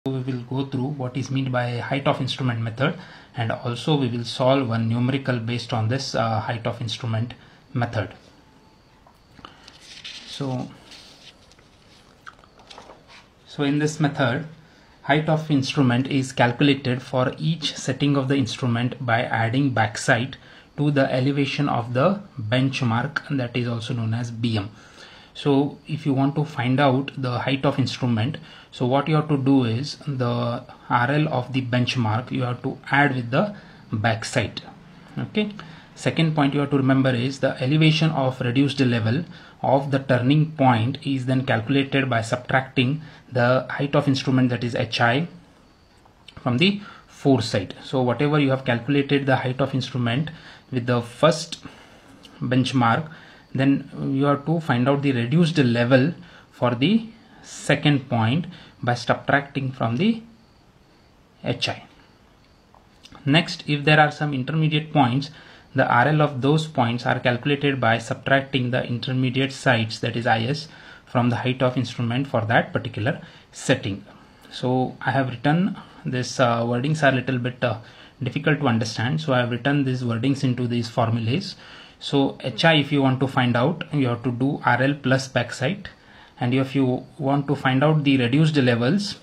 We will go through what is meant by height of instrument method, and also we will solve one numerical based on this height of instrument method. So in this method, height of instrument is calculated for each setting of the instrument by adding backside to the elevation of the benchmark, that is also known as BM. So if you want to find out the height of instrument, so what you have to do is the RL of the benchmark you have to add with the backside. Okay. Second point you have to remember is the elevation of reduced level of the turning point is then calculated by subtracting the height of instrument, that is HI, from the foresight. So whatever you have calculated the height of instrument with the first benchmark, then you have to find out the reduced level for the second point by subtracting from the HI. Next, if there are some intermediate points, the RL of those points are calculated by subtracting the intermediate sides, that is IS, from the height of instrument for that particular setting. So I have written this wordings are a little bit difficult to understand, so I have written these wordings into these formulas. So HI, if you want to find out, you have to do RL plus backside, and if you want to find out the reduced levels,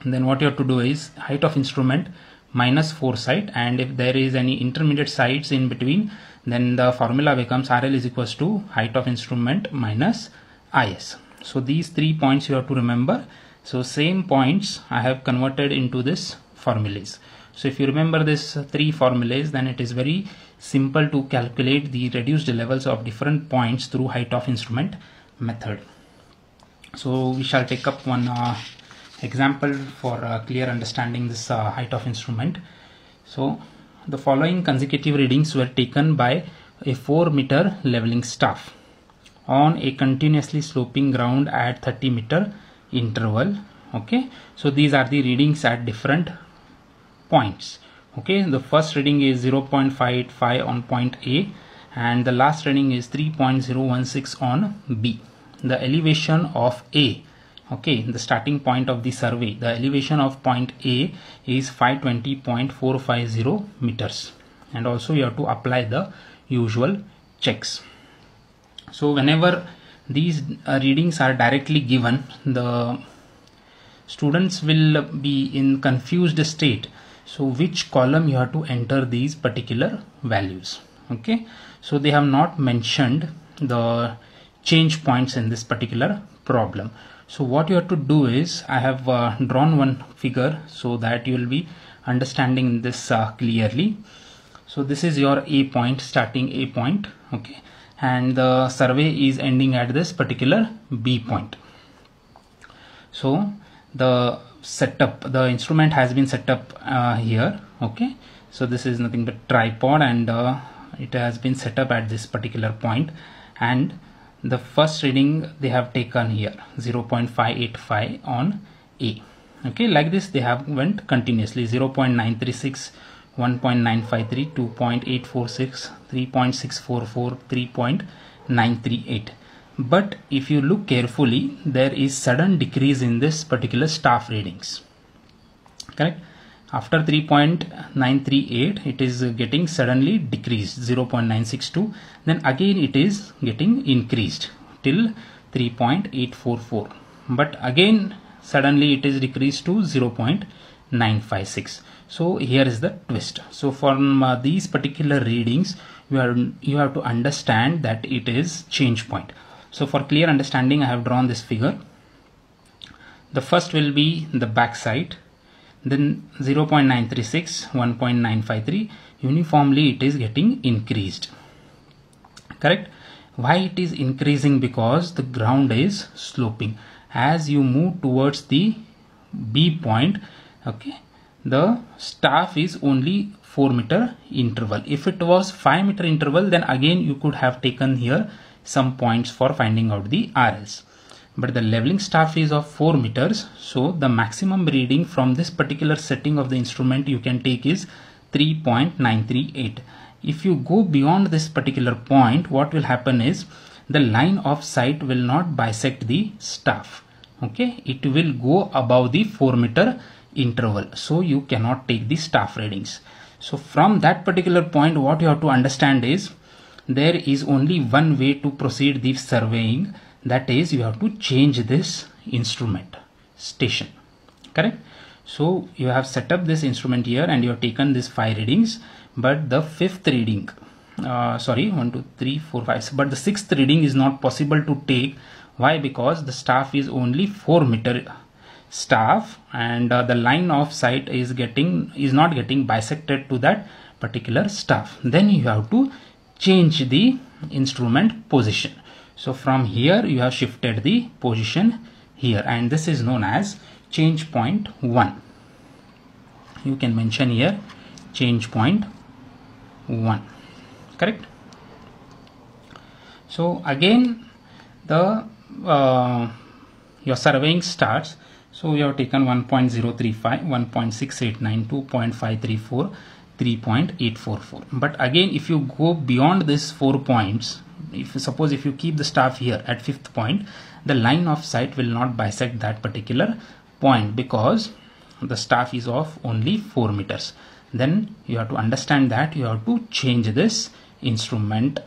then what you have to do is height of instrument minus foresight, and if there is any intermediate sides in between, then the formula becomes RL is equals to height of instrument minus IS. So these 3 points you have to remember. So same points I have converted into this formulas. So if you remember this 3 formulas, then it is very simple to calculate the reduced levels of different points through height of instrument method. So we shall take up one example for clear understanding this height of instrument. So the following consecutive readings were taken by a 4-meter leveling staff on a continuously sloping ground at 30-meter interval. Okay, so these are the readings at different points. Okay, the first reading is 0.585 on point A, and the last reading is 3.016 on B. The elevation of A, okay, the starting point of the survey, the elevation of point A is 520.450 meters, and also you have to apply the usual checks. So whenever these readings are directly given, the students will be in confused state. So which column you have to enter these particular values. Okay, so they have not mentioned the change points in this particular problem. So what you have to do is I have drawn one figure so that you will be understanding this clearly. So this is your A point, starting A point. Okay, and the survey is ending at this particular B point. So the setup, the instrument has been set up here. Okay, so this is nothing but tripod, and it has been set up at this particular point, and the first reading they have taken here 0.585 on A. Okay, like this they have went continuously 0.936, 1.953, 2.846, 3.644, 3.938. But if you look carefully, there is sudden decrease in this particular staff readings. Correct? After 3.938, it is getting suddenly decreased 0.962. Then again it is getting increased till 3.844. But again suddenly it is decreased to 0.956. So here is the twist. So from these particular readings, you have to understand that it is change point. So for clear understanding, I have drawn this figure. The first will be the back side, then 0.936, 1.953, uniformly it is getting increased. Correct? Why it is increasing? Because the ground is sloping. As you move towards the B point, okay, the staff is only 4-meter interval. If it was 5-meter interval, then again you could have taken here some points for finding out the RLs. But the leveling staff is of 4 meters, so the maximum reading from this particular setting of the instrument you can take is 3.938. If you go beyond this particular point, what will happen is the line of sight will not bisect the staff. Okay, it will go above the 4-meter interval, so you cannot take the staff readings. So from that particular point, what you have to understand is there is only one way to proceed the surveying, that is you have to change this instrument station. Correct? So you have set up this instrument here and you have taken these 5 readings, but the 5th reading, sorry, 1 2 3 4 5, but the 6th reading is not possible to take. Why? Because the staff is only 4-meter staff, and the line of sight is not getting bisected to that particular staff. Then you have to change the instrument position. So from here you have shifted the position here, and this is known as change point 1. You can mention here change point 1. Correct? So again the your surveying starts. So we have taken 1.035, 1.689, 2.534, 3.844. But again, if you go beyond these 4 points, suppose if you keep the staff here at 5th point, the line of sight will not bisect that particular point because the staff is of only 4 meters. Then you have to understand that you have to change this instrument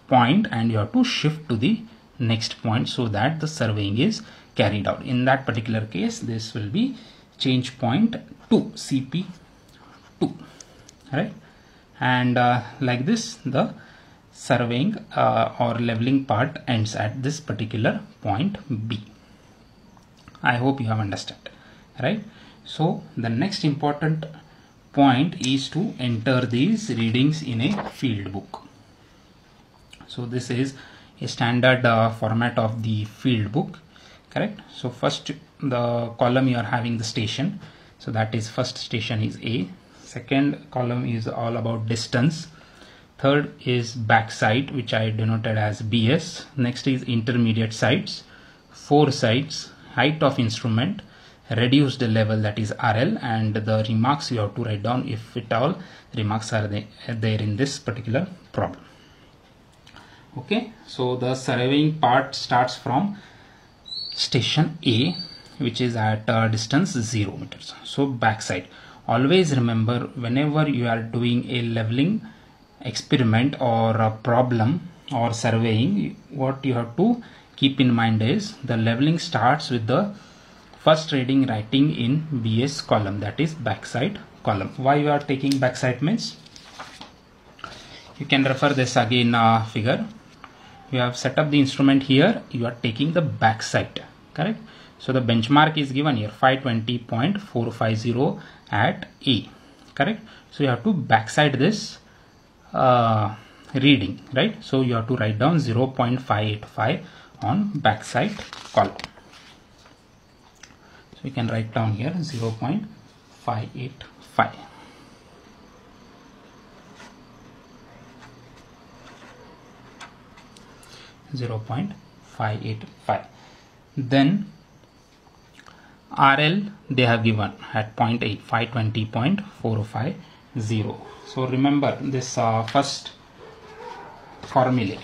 point and you have to shift to the next point so that the surveying is carried out. In that particular case, this will be change point 2, CP2, right? And like this, the surveying or leveling part ends at this particular point B. I hope you have understood, right? So the next important point is to enter these readings in a field book. So this is a standard format of the field book. Correct? So first the column you are having the station, so that is first station is A. Second column is all about distance. Third is back sight, which I denoted as BS. Next is intermediate sights, 4 sights, height of instrument, reduced level, that is RL, and the remarks you have to write down if at all remarks are there in this particular problem. Okay, so the surveying part starts from station A, which is at distance 0 meters. So backside, always remember whenever you are doing a leveling experiment or a problem or surveying, what you have to keep in mind is the leveling starts with the first reading writing in BS column, that is backside column. Why you are taking backside means, you can refer this again figure. You have set up the instrument here, you are taking the back sight. Correct? So the benchmark is given here 520.450 at A. Correct? So you have to backside this reading, right? So you have to write down 0.585 on backside column. So you can write down here 0.585. Then RL they have given at 0.8, 520.450. So remember this first formula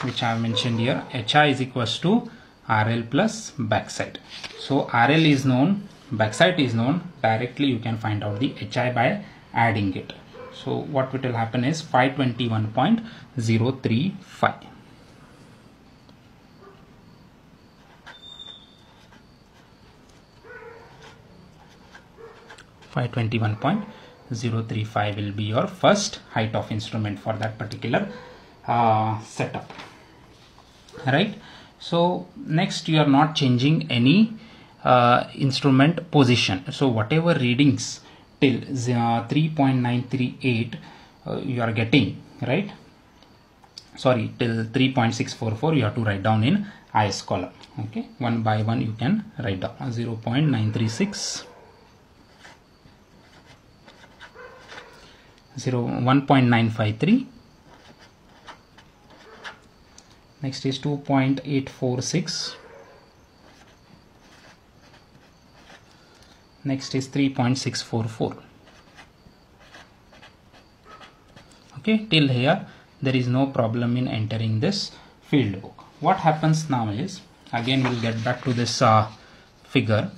which I have mentioned here, HI is equals to RL plus backside. So RL is known, backside is known, directly you can find out the HI by adding it. So what will happen is 521.035. 521.035 will be your first height of instrument for that particular setup, right? So next you are not changing any instrument position. So whatever readings till 3.938 you are getting, right? Sorry, till 3.644 you have to write down in IS column. Okay, one by one you can write down 0.936, 1.953, next is 2.846, next is 3.644. okay, till here there is no problem in entering this field book. What happens now is, again we'll get back to this figure,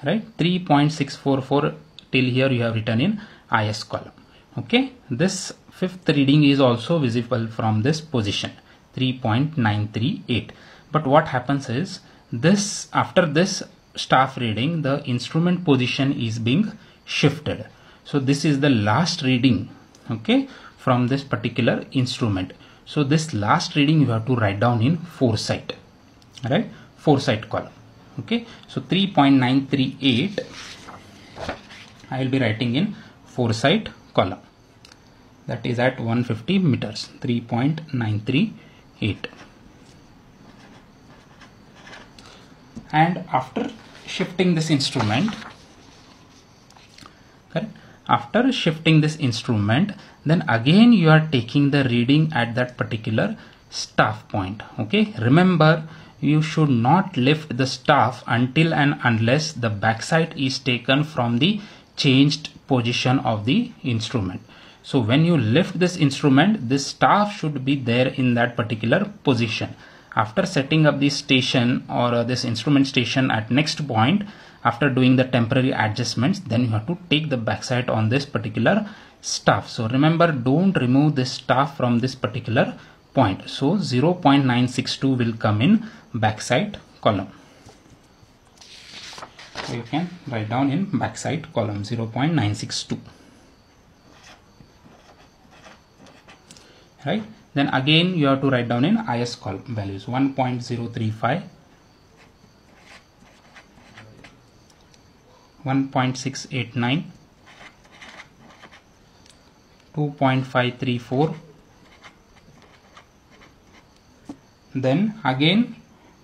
right? 3.644 till here you have written in IS column. Okay, this fifth reading is also visible from this position, 3.938. But what happens is, this after this staff reading, the instrument position is being shifted. So this is the last reading, okay, from this particular instrument. So this last reading you have to write down in foresight, right? Foresight column. Okay, so 3.938 I will be writing in foresight column, that is at 150 meters, 3.938. And after shifting this instrument, correct, after shifting this instrument, then again you are taking the reading at that particular staff point. Okay, remember, you should not lift the staff until and unless the backside is taken from the changed position of the instrument. So when you lift this instrument, this staff should be there in that particular position. After setting up this station or this instrument station at next point, after doing the temporary adjustments, then you have to take the backside on this particular staff. So remember, don't remove this staff from this particular point. So 0.962 will come in backside column. So you can write down in backside column 0.962. Right? Then again you have to write down in IS column values, 1.035, 1.689, 2.534. Then again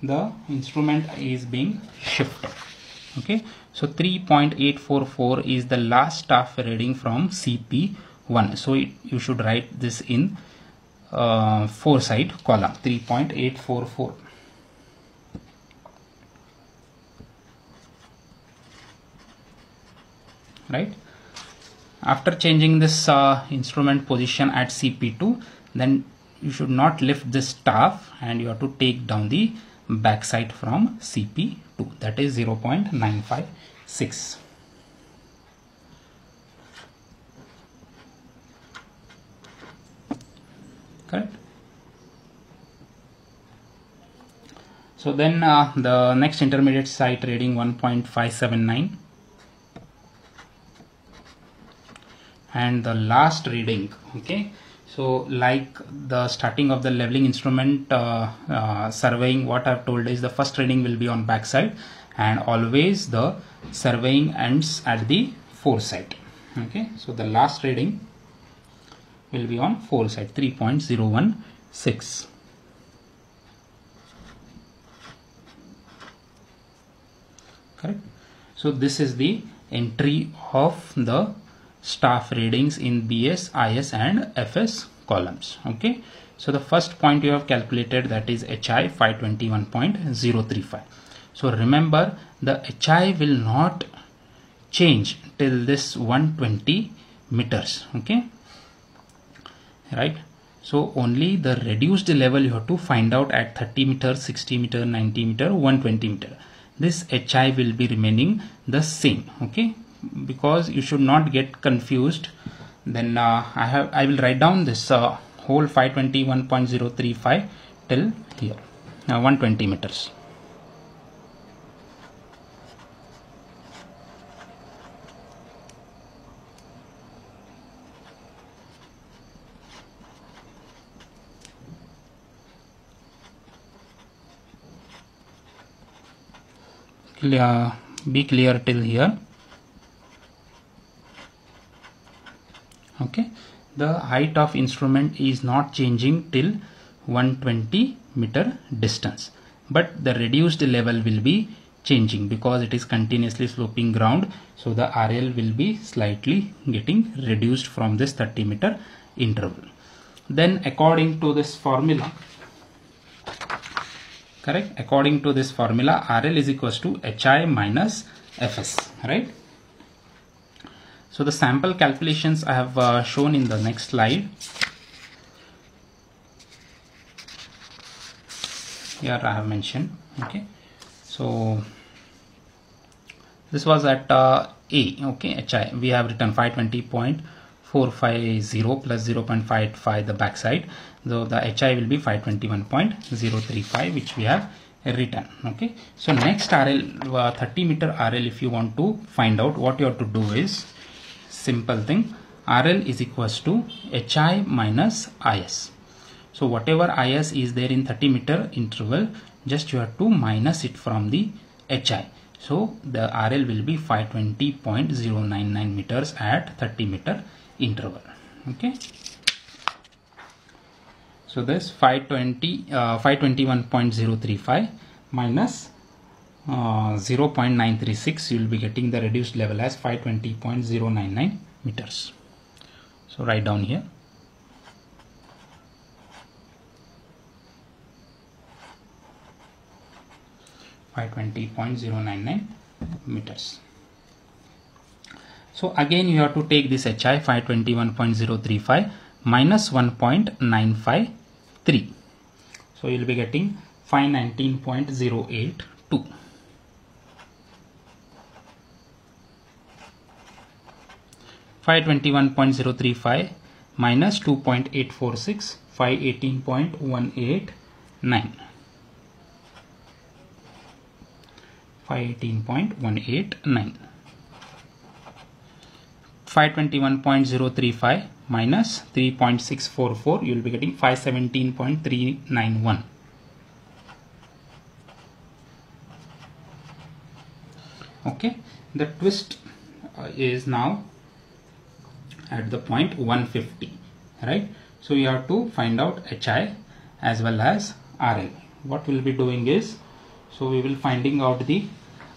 the instrument is being shifted. Okay, so 3.844 is the last staff reading from CP1. So you should write this in foresight column, 3.844. Right? After changing this instrument position at CP2, then you should not lift this staff and you have to take down the backside from CP2, that is 0.956. Correct? So then the next intermediate site reading 1.579, and the last reading. Okay, so like the starting of the leveling instrument surveying, what I've told is the first reading will be on backside, and always the surveying ends at the foresight. Okay, so the last reading will be on foresight, 3.016. Correct? So this is the entry of the staff readings in BS, IS and FS columns. Okay, so the first point you have calculated, that is HI 521.035. so remember, the HI will not change till this 120 meters. Okay, right? So only the reduced level you have to find out at 30 meter, 60 meter, 90 meter, 120 meter. This HI will be remaining the same. Okay, because you should not get confused. Then I will write down this whole 521.035 till here, 120 meters. Be clear till here. Okay, the height of instrument is not changing till 120 meter distance, but the reduced level will be changing because it is continuously sloping ground. So the RL will be slightly getting reduced from this 30 meter interval. Then according to this formula, correct, according to this formula, RL is equals to HI minus FS, right? So the sample calculations I have shown in the next slide. Here I have mentioned. Okay, So this was at A, okay, HI. We have written 520.450 plus 0.55 the backside. So the HI will be 521.035, which we have written. Okay. So next RL, 30 meter RL, if you want to find out, what you have to do is simple thing. RL is equals to HI minus IS. So whatever IS is there in 30 meter interval, just you have to minus it from the HI. So the RL will be 520.099 meters at 30 meter interval. Okay. So this 521.035 minus 0.936, you will be getting the reduced level as 520.099 meters. So write down here. .099 meters. So again you have to take this HI 521.035 minus 1.953. So you will be getting 519.082. .035 minus 2.846, 518.189. 518.189. 521.035 minus 3.644, you will be getting 517.391. Okay, the twist is now at the point 150, right? So you have to find out HI as well as RL. What we'll be doing is, so we will finding out the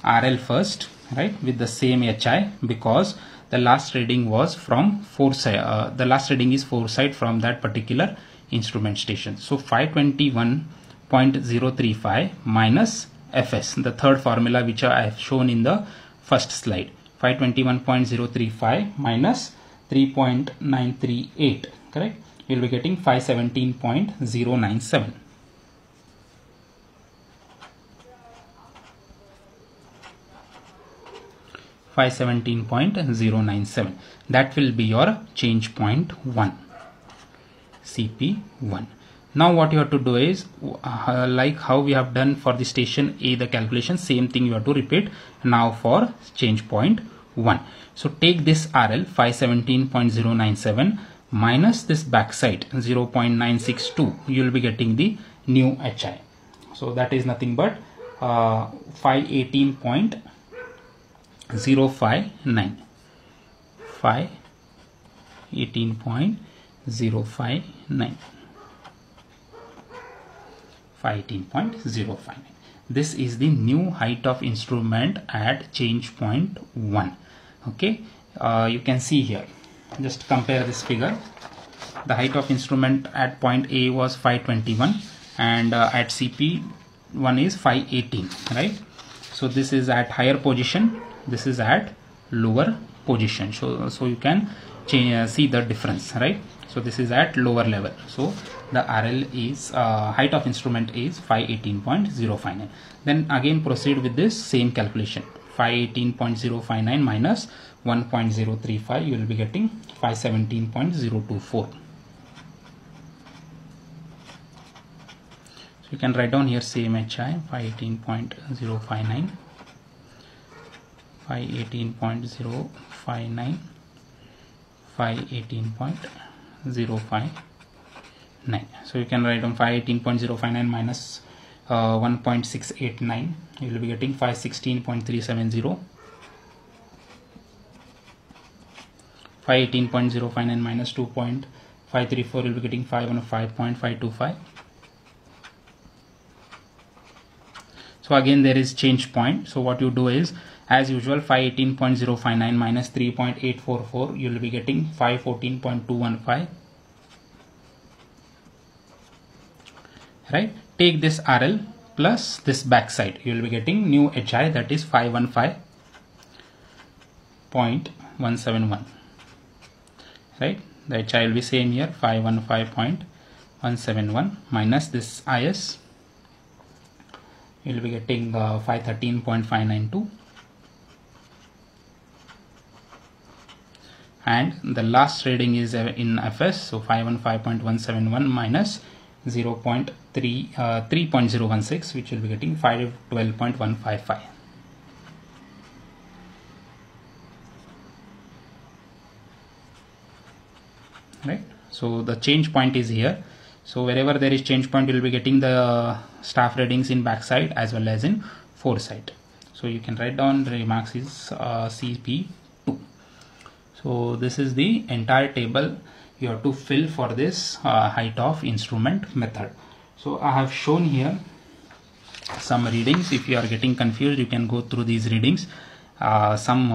RL first, right, with the same HI, because the last reading was from the last reading is foresight from that particular instrument station. So 521.035 minus Fs, the third formula which I have shown in the first slide. 521.035 minus 3.938, correct? You will be getting 517.097. .097. That will be your change point 1, CP1. Now what you have to do is, like how we have done for the station A the calculation, same thing you have to repeat now for change point 1. So take this RL 517.097 minus this backside 0.962, you will be getting the new HI. So that is nothing but 518.059. 518.059. 518.059. This is the new height of instrument at change point 1. Okay, you can see here, just compare this figure. The height of instrument at point A was 521 and at CP1 is 518, right? So this is at higher position, this is at lower position. So you can see the difference, right? So this is at lower level. So the RL is height of instrument is 518.059. Then again proceed with this same calculation. 518.059 minus 1.035, you will be getting 517.024. So you can write down here same HI 518.059, 518.059, 518.059. So you can write down 518.059 minus 1.689, you will be getting 516.370. 518.059 minus 2.534, you will be getting 515.525. So again there is change point. So what you do is, as usual, 518.059 minus 3.844, you will be getting 514.215. Right? Take this RL plus this backside, you will be getting new HI, that is 515.171. Right? The HI will be same here, 515.171 minus this IS, you'll be getting 513.592. And the last reading is in FS, so 515.171 minus 3.016, which will be getting 512.155. Right, so the change point is here. So wherever there is change point, you will be getting the staff readings in backside as well as in foresight. So you can write down the remarks is CP2. So this is the entire table you have to fill for this height of instrument method. So I have shown here some readings. If you are getting confused, you can go through these readings. Some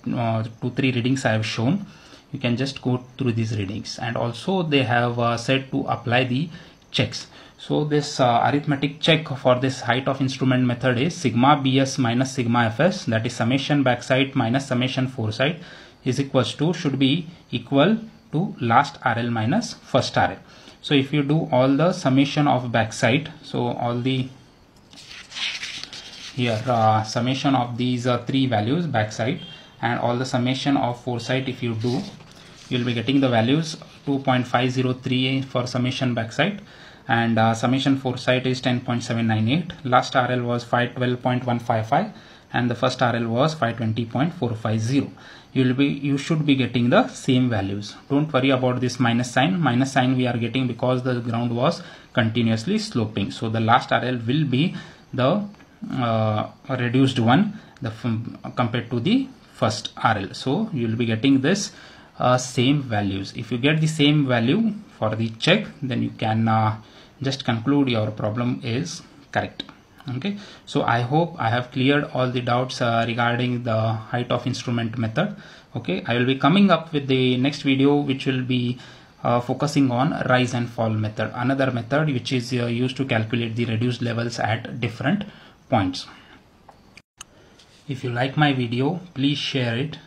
2-3 readings I have shown. You can just go through these readings, and also they have said to apply the checks. So this arithmetic check for this height of instrument method is sigma bs minus sigma fs, that is summation backside minus summation foresight, is equals to, should be equal to last RL minus first RL. So if you do all the summation of backside, so all the here summation of these 3 values backside and all the summation of foresight, if you do, you will be getting the values 2.503 for summation backside, and summation foresight is 10.798. last RL was 512.155 and the first RL was 520.450. You should be getting the same values. Don't worry about this minus sign. Minus sign we are getting because the ground was continuously sloping. So the last RL will be the reduced one compared to the first RL. So you will be getting this same values. If you get the same value for the check, then you can just conclude your problem is correct. Okay, so I hope I have cleared all the doubts regarding the height of instrument method. Okay, I will be coming up with the next video which will be focusing on rise and fall method, another method which is used to calculate the reduced levels at different points. If you like my video, please share it,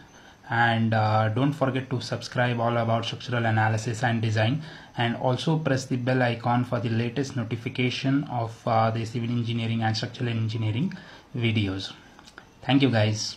and don't forget to subscribe all about structural analysis and design, and also press the bell icon for the latest notification of the civil engineering and structural engineering videos. Thank you guys.